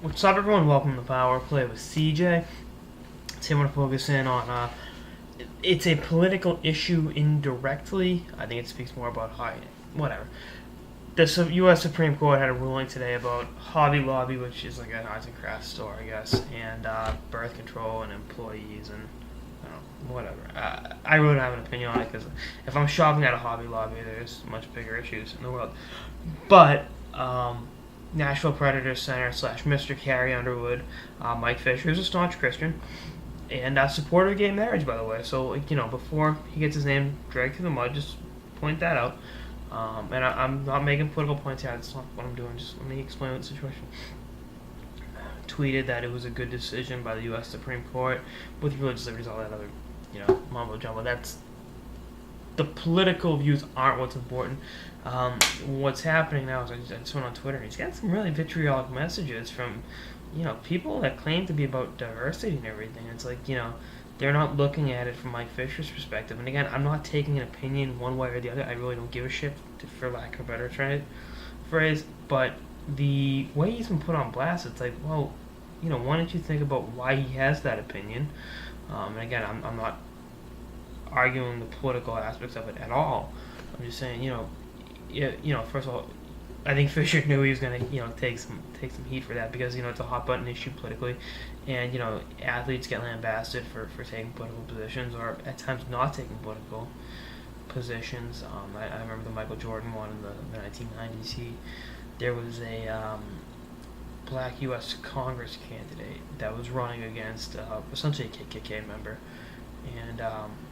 What's up, everyone? Welcome to Power Play with CJ. Today I want to focus in on it's a political issue indirectly. I think it speaks more about whatever. The U.S. Supreme Court had a ruling today about Hobby Lobby, which is like an arts and crafts store, I guess, and birth control and employees and whatever. I really don't have an opinion on it because if I'm shopping at a Hobby Lobby, there's much bigger issues in the world. But Nashville Predators center / Mr. Carrie Underwood, Mike Fisher, is a staunch Christian and a supporter of gay marriage, by the way. So, before he gets his name dragged through the mud, just point that out. And I'm not making political points here. That's not what I'm doing. Just let me explain the situation. Tweeted that it was a good decision by the U.S. Supreme Court with religious liberties, all that other, mumbo jumbo. That's the political views aren't what's important. What's happening now is I just went on Twitter and he's got some really vitriolic messages from, people that claim to be about diversity and everything. It's like, they're not looking at it from Mike Fisher's perspective. And again, I'm not taking an opinion one way or the other. I really don't give a shit, for lack of a better phrase. But the way he's been put on blast, it's like, well, why don't you think about why he has that opinion? And again, I'm not arguing the political aspects of it at all. I'm just saying, first of all, I think Fisher knew he was going to, take some heat for that because, it's a hot button issue politically, and athletes get lambasted for taking political positions or at times not taking political positions. I remember the Michael Jordan one in the 1990s. There was a black U.S. Congress candidate that was running against essentially a KKK member, and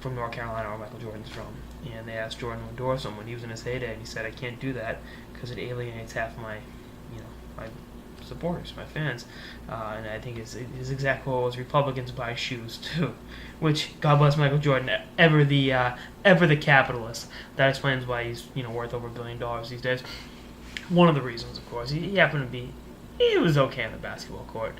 from North Carolina, where Michael Jordan's from. And they asked Jordan to endorse him when he was in his heyday, and he said, "I can't do that because it alienates half of my supporters, my fans." And I think his exact quote was, "Republicans buy shoes too," which, God bless Michael Jordan, ever the capitalist. That explains why he's worth over $1 billion these days. One of the reasons, of course, he happened to be, he was okay on the basketball court.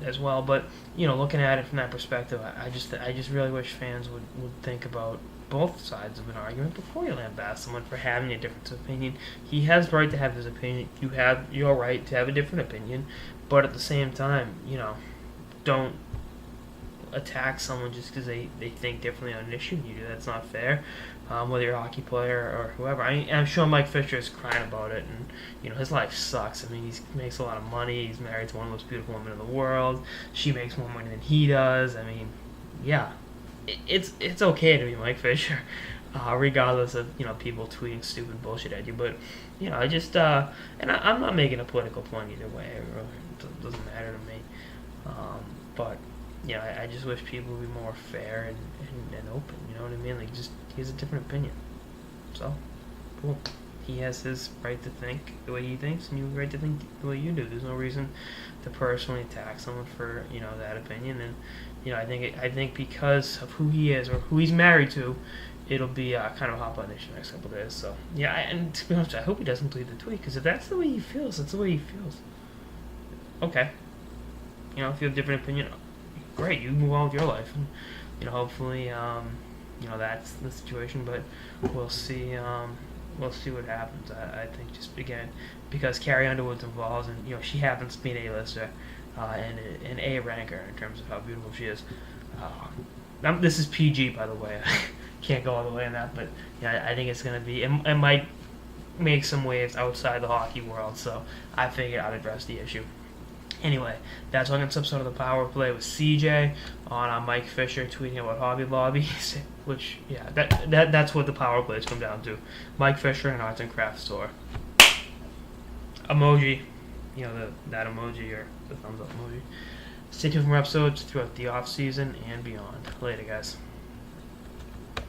As well, but looking at it from that perspective, I just really wish fans would think about both sides of an argument before you lambast someone for having a difference of opinion. He has the right to have his opinion. You have your right to have a different opinion, but at the same time, don't attack someone just because they think differently on an issue than you do. That's not fair. Whether you're a hockey player or whoever. I'm sure Mike Fisher is crying about it, and his life sucks. I mean, he makes a lot of money. He's married to one of the most beautiful women in the world. She makes more money than he does. I mean, yeah, it's okay to be Mike Fisher, regardless of people tweeting stupid bullshit at you. But I just and I'm not making a political point either way. It doesn't matter to me. But I just wish people would be more fair and open. You know what I mean? Like, just he has a different opinion. So, cool. He has his right to think the way he thinks, and you have the right to think the way you do. There's no reason to personally attack someone for that opinion. And I think because of who he is or who he's married to, it'll be kind of a hot button issue the next couple of days. So yeah, and to be honest, I hope he doesn't delete the tweet, because if that's the way he feels, that's the way he feels. Okay. If you have a different opinion, great, you move on with your life, and hopefully that's the situation. But we'll see what happens. I think just again, because Carrie Underwood's involved, and she happens to be an A-lister and an A ranker in terms of how beautiful she is. This is PG, by the way. I can't go all the way in that, but I think it's gonna be. It might make some waves outside the hockey world, so I figured I'd address the issue. Anyway, that's all on this episode of the Power Play with CJ on Mike Fisher tweeting about Hobby Lobby, which, that's what the Power Plays come down to. Mike Fisher, an arts and crafts store. Emoji, that emoji, or the thumbs up emoji. Stay tuned for more episodes throughout the off season and beyond. Later, guys.